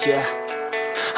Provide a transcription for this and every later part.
Yeah,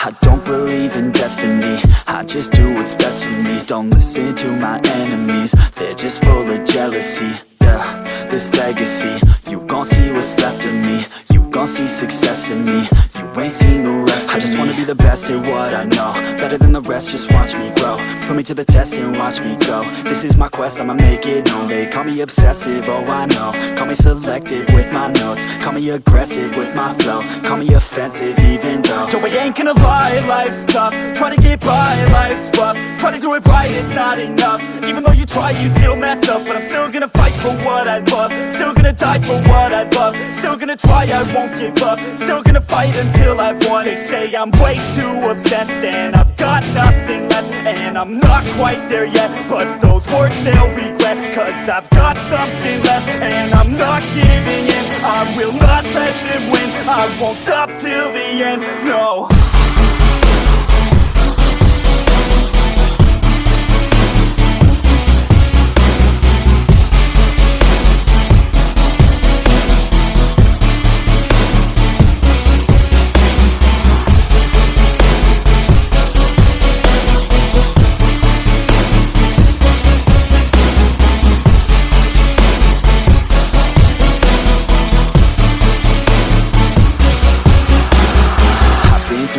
I don't believe in destiny, I just do what's best for me. Don't listen to my enemies, they're just full of jealousy. Yeah, this legacy, you gon' see what's left of me. You gon' see success in me, you ain't seen the rest of me. I just wanna be the best at what I know, better than the rest, just watch me grow. Put me to the test and watch me go. This is my quest, I'ma make it known. They call me obsessive, oh I know. Call me selective with my notes, call me aggressive with my flow, call me offensive even though Joe, I ain't gonna lie, life's tough. Try to get by, life's rough. Try to do it right, it's not enough. Even though you try, you still mess up. But I'm still gonna fight for what I love, still gonna die for what I love, still gonna try, I won't give up, still gonna fight until I've won. They say I'm way too obsessed and I've got nothing left, and I'm not quite there yet, but those words they'll regret, cause I've got something left and I'm not giving in. I will not let them win, I won't stop till the end, no.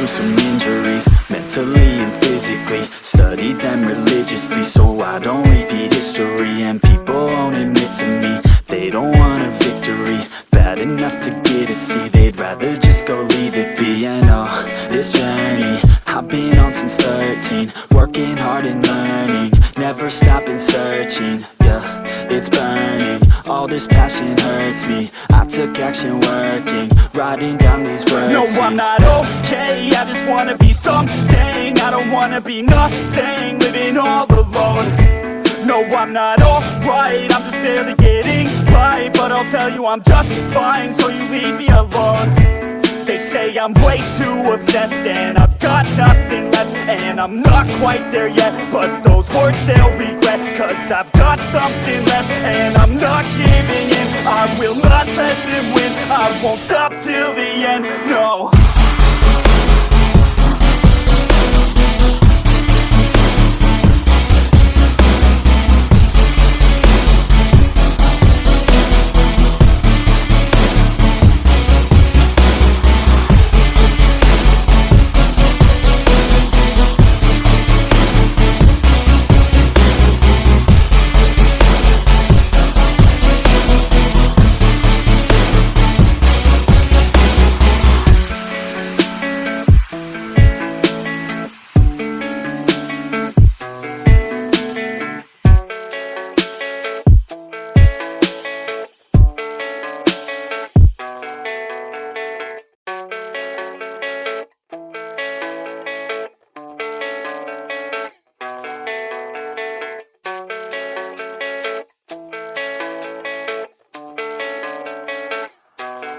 Some injuries, mentally and physically. Studied them religiously so I don't repeat history. And people won't admit to me they don't want a victory bad enough to get a C. They'd rather just go leave it be. I know this journey I've been on since 13, working hard and learning, never stopping searching. Yeah, it's burning, all this passion hurts me. I took action working, writing down these words. No, I'm not okay, I just wanna be something. I don't wanna be nothing, living all alone. No, I'm not alright, I'm just barely getting by. But I'll tell you I'm just fine, so you leave me alone. They say I'm way too obsessed and I've got nothing left, and I'm not quite there yet, but those words they'll regret, cause I've got something left and I'm not giving in. I will not let them win, I won't stop till the end, no.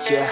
Yeah,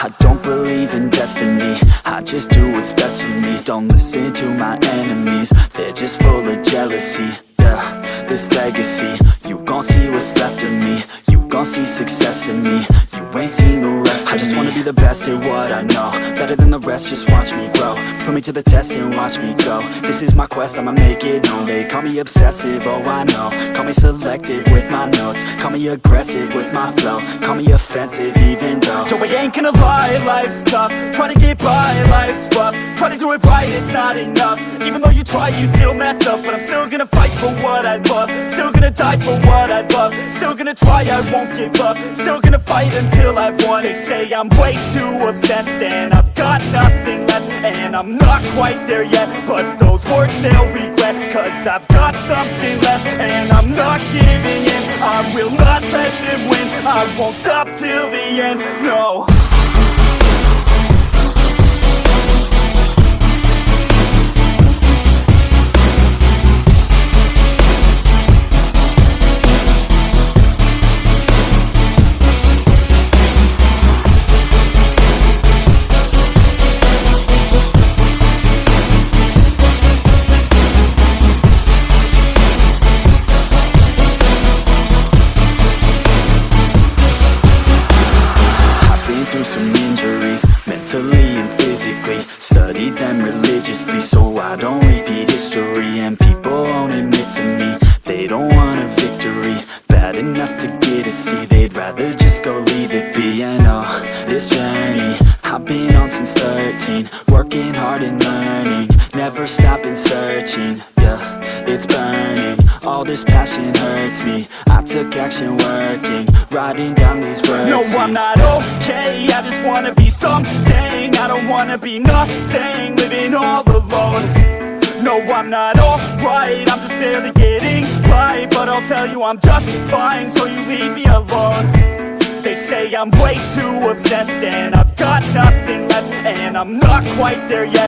I don't believe in destiny, I just do what's best for me. Don't listen to my enemies, they're just full of jealousy. Yeah, this legacy, you gon' see what's left of me. You gon' see success in me, you ain't seen the rest of me. I just wanna be the best at what I know, better than the rest, just watch me grow. Put me to the test and watch me go. This is my quest, I'ma make it known. They call me obsessive, oh I know. Call me selective with my notes, call me aggressive with my flow, call me offensive even though Joe, I ain't gonna lie, life's tough. Try to get by, life's rough. Try to do it right, it's not enough. Even though you try, you still mess up. But I'm still gonna fight for what I love, still gonna die for what I love, still gonna try, I won't give up, still gonna fight until I've won. They say I'm way too obsessed and I've got nothing left, and I'm not quite there yet, but those words they'll regret, cause I've got something left and I'm not giving in. I will not let them win, I won't stop till the end, no. studied them religiously, so I don't repeat history. And people won't admit to me they don't want a victory bad enough to get a C. They'd rather just go leave it be. And this journey I've been on since 13, working hard and learning, never stopping searching. Yeah, it's burning, all this passion hurts me. I took action working, writing down these words. No, I'm not okay, I just wanna be something. I don't wanna be nothing, living all alone. No, I'm not alright, I'm just barely getting by. But I'll tell you I'm just fine, so you leave me alone. They say I'm way too obsessed and I've got nothing left, and I'm not quite there yet.